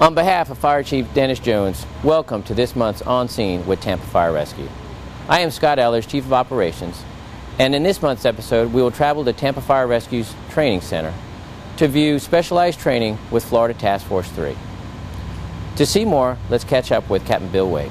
On behalf of Fire Chief Dennis Jones, welcome to this month's On Scene with Tampa Fire Rescue. I am Scott Ellers, Chief of Operations, and in this month's episode we will travel to Tampa Fire Rescue's Training Center to view specialized training with Florida Task Force 3. To see more, let's catch up with Captain Bill Wade.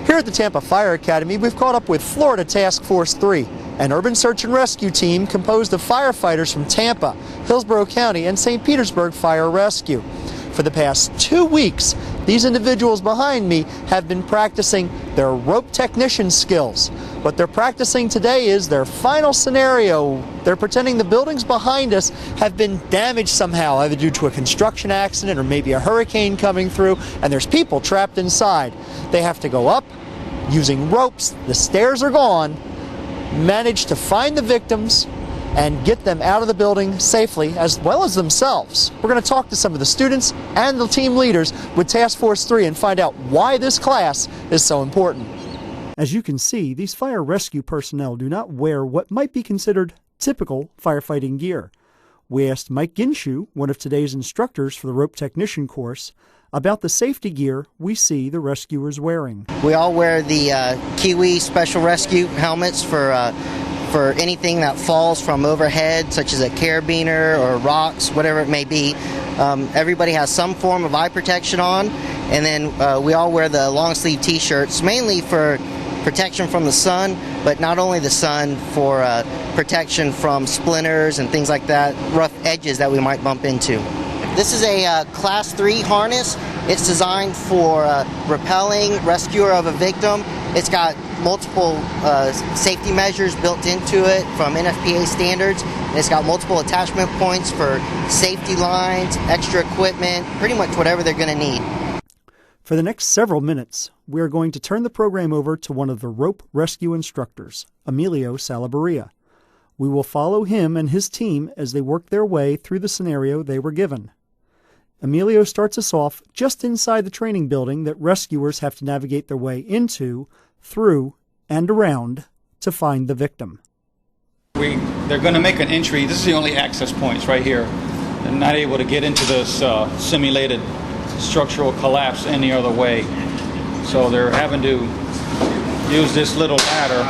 Here at the Tampa Fire Academy, we've caught up with Florida Task Force 3, an urban search and rescue team composed of firefighters from Tampa, Hillsborough County, and St. Petersburg Fire Rescue. For the past 2 weeks, these individuals behind me have been practicing their rope technician skills. What they're practicing today is their final scenario. They're pretending the buildings behind us have been damaged somehow, either due to a construction accident or maybe a hurricane coming through, and there's people trapped inside. They have to go up using ropes. The stairs are gone, manage to find the victims and get them out of the building safely, as well as themselves. We're going to talk to some of the students and the team leaders with Task Force 3 and find out why this class is so important. As you can see, these fire rescue personnel do not wear what might be considered typical firefighting gear. We asked Mike Ginshu, one of today's instructors for the rope technician course, about the safety gear we see the rescuers wearing. We all wear the Kiwi Special Rescue helmets for anything that falls from overhead, such as a carabiner or rocks, whatever it may be. Everybody has some form of eye protection on, and then we all wear the long sleeve t-shirts, mainly for protection from the sun, but not only the sun, for protection from splinters and things like that, rough edges that we might bump into. This is a Class 3 harness. It's designed for repelling, rescuer of a victim. It's got multiple safety measures built into it from NFPA standards. It's got multiple attachment points for safety lines, extra equipment, pretty much whatever they're going to need. For the next several minutes, we are going to turn the program over to one of the rope rescue instructors, Emilio Salabarria. We will follow him and his team as they work their way through the scenario they were given. Emilio starts us off just inside the training building that rescuers have to navigate their way into, through, and around to find the victim. They're going to make an entry. This is the only access points right here. They're not able to get into this simulated structural collapse any other way. So they're having to use this little ladder.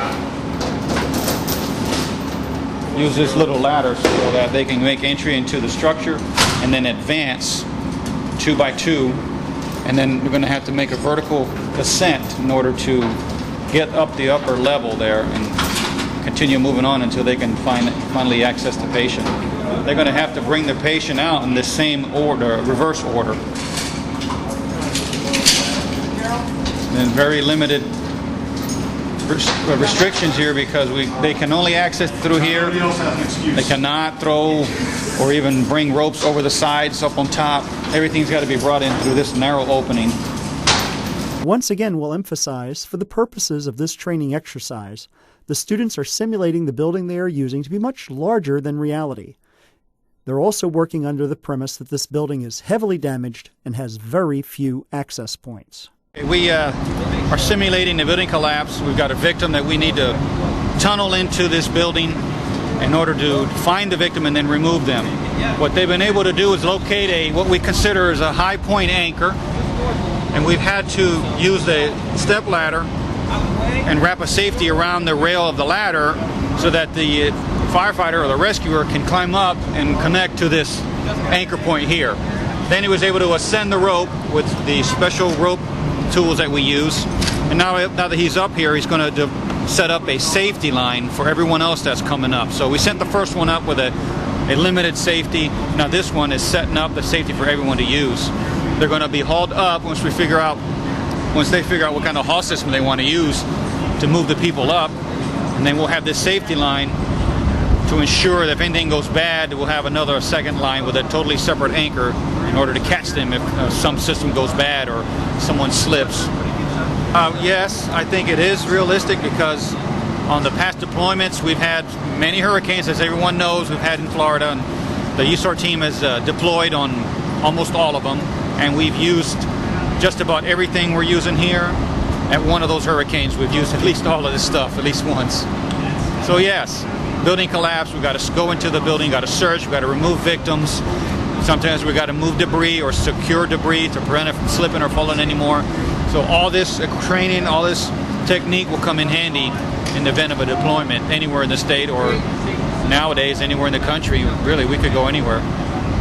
So that they can make entry into the structure and then advance 2 by 2, and then we're going to have to make a vertical ascent in order to get up the upper level there and continue moving on until they can finally access the patient. They're going to have to bring the patient out in the same order, reverse order. And very limited restrictions here because they can only access through here. They cannot throw or even bring ropes over the sides up on top. Everything's got to be brought in through this narrow opening. Once again, we'll emphasize, for the purposes of this training exercise, the students are simulating the building they are using to be much larger than reality. They're also working under the premise that this building is heavily damaged and has very few access points. We are simulating the building collapse. We've got a victim that we need to tunnel into this building in order to find the victim and then remove them. What they've been able to do is locate what we consider as a high point anchor, and we've had to use the step ladder and wrap a safety around the rail of the ladder so that the firefighter or the rescuer can climb up and connect to this anchor point here. Then he was able to ascend the rope with the special rope tools that we use, and now that he's up here, he's going to set up a safety line for everyone else that's coming up. So we sent the first one up with a limited safety. Now this one is setting up the safety for everyone to use. They're going to be hauled up once they figure out what kind of haul system they want to use to move the people up, and then we'll have this safety line to ensure that if anything goes bad, we'll have another second line with a totally separate anchor in order to catch them if some system goes bad or someone slips. Yes, I think it is realistic because on the past deployments we've had many hurricanes, as everyone knows, we've had in Florida, and the USAR team has deployed on almost all of them, and we've used just about everything we're using here. At one of those hurricanes we've used at least all of this stuff at least once. So yes, building collapse, we've got to go into the building, got to search, we've got to remove victims, Sometimes we got to move debris or secure debris to prevent it from slipping or falling anymore. So all this training, all this technique will come in handy in the event of a deployment anywhere in the state, or nowadays anywhere in the country. Really, we could go anywhere.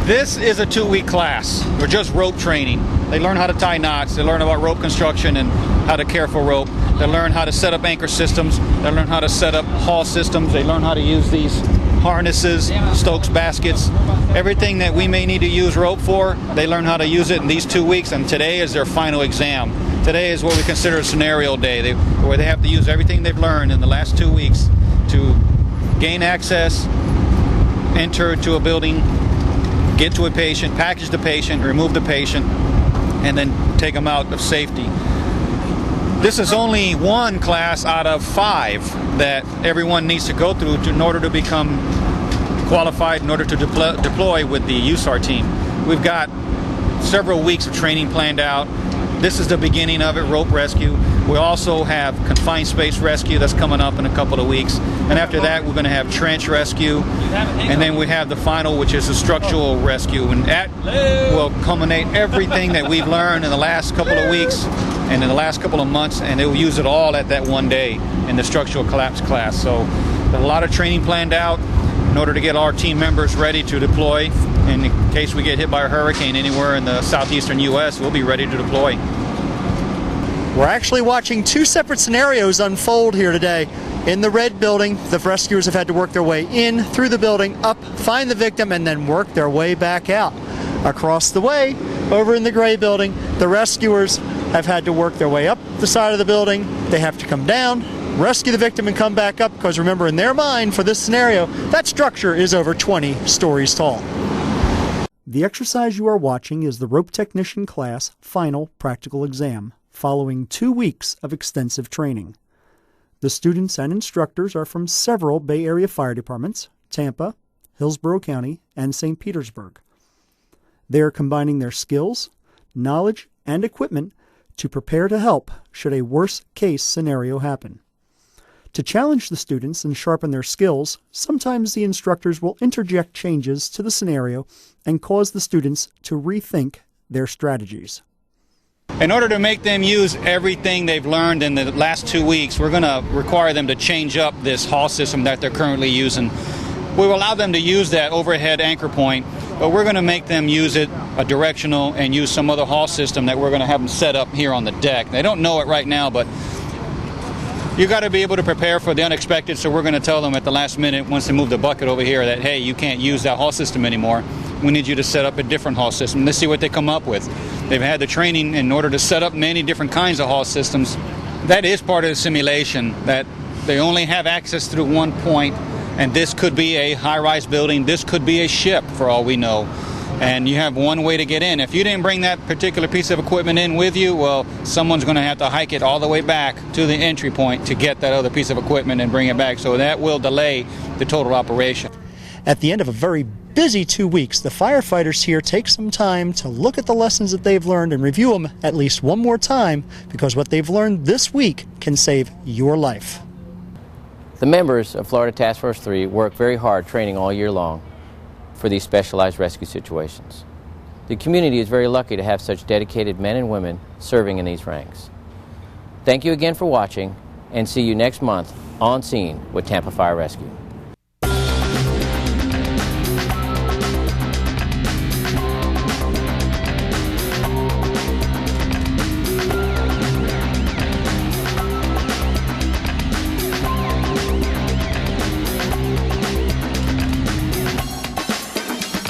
This is a 2-week class. We're just rope training. They learn how to tie knots. They learn about rope construction and how to care for rope. They learn how to set up anchor systems. They learn how to set up haul systems. They learn how to use these harnesses, Stokes baskets, everything that we may need to use rope for. They learn how to use it in these 2 weeks, and today is their final exam. Today is what we consider a scenario day, where they have to use everything they've learned in the last 2 weeks to gain access, enter to a building, get to a patient, package the patient, remove the patient, and then take them out of safety. This is only one class out of 5 that everyone needs to go through in order to become qualified, in order to deploy with the USAR team. We've got several weeks of training planned out. This is the beginning of it, rope rescue. We also have confined space rescue that's coming up in a couple of weeks. And after that, we're going to have trench rescue. And then we have the final, which is the structural rescue. And that will culminate everything that we've learned in the last couple of weeks and in the last couple of months. And they will use it all at that one day in the structural collapse class. So there's a lot of training planned out in order to get our team members ready to deploy. In case we get hit by a hurricane anywhere in the southeastern U.S., we'll be ready to deploy. We're actually watching 2 separate scenarios unfold here today. In the red building, the rescuers have had to work their way in, through the building, up, find the victim, and then work their way back out. Across the way, over in the gray building, the rescuers have had to work their way up the side of the building. They have to come down, rescue the victim, and come back up, because remember, in their mind, for this scenario, that structure is over 20 stories tall. The exercise you are watching is the Rope Technician class final practical exam, following 2 weeks of extensive training. The students and instructors are from several Bay Area fire departments, Tampa, Hillsborough County, and St. Petersburg. They are combining their skills, knowledge, and equipment to prepare to help should a worst-case scenario happen. To challenge the students and sharpen their skills, sometimes the instructors will interject changes to the scenario and cause the students to rethink their strategies. In order to make them use everything they've learned in the last 2 weeks, we're going to require them to change up this haul system that they're currently using. We will allow them to use that overhead anchor point, but we're going to make them use it a directional and use some other haul system that we're going to have them set up here on the deck. They don't know it right now, but you got to be able to prepare for the unexpected, so we're going to tell them at the last minute, once they move the bucket over here, that, hey, you can't use that haul system anymore. We need you to set up a different haul system. Let's see what they come up with. They've had the training in order to set up many different kinds of haul systems. That is part of the simulation, that they only have access through one point, and this could be a high-rise building, this could be a ship for all we know. And you have one way to get in. If you didn't bring that particular piece of equipment in with you, well, someone's going to have to hike it all the way back to the entry point to get that other piece of equipment and bring it back. So that will delay the total operation. At the end of a very busy 2 weeks, the firefighters here take some time to look at the lessons that they've learned and review them at least one more time, because what they've learned this week can save your life. The members of Florida Task Force 3 work very hard training all year long for these specialized rescue situations. The community is very lucky to have such dedicated men and women serving in these ranks. Thank you again for watching, and see you next month on Scene with Tampa Fire Rescue.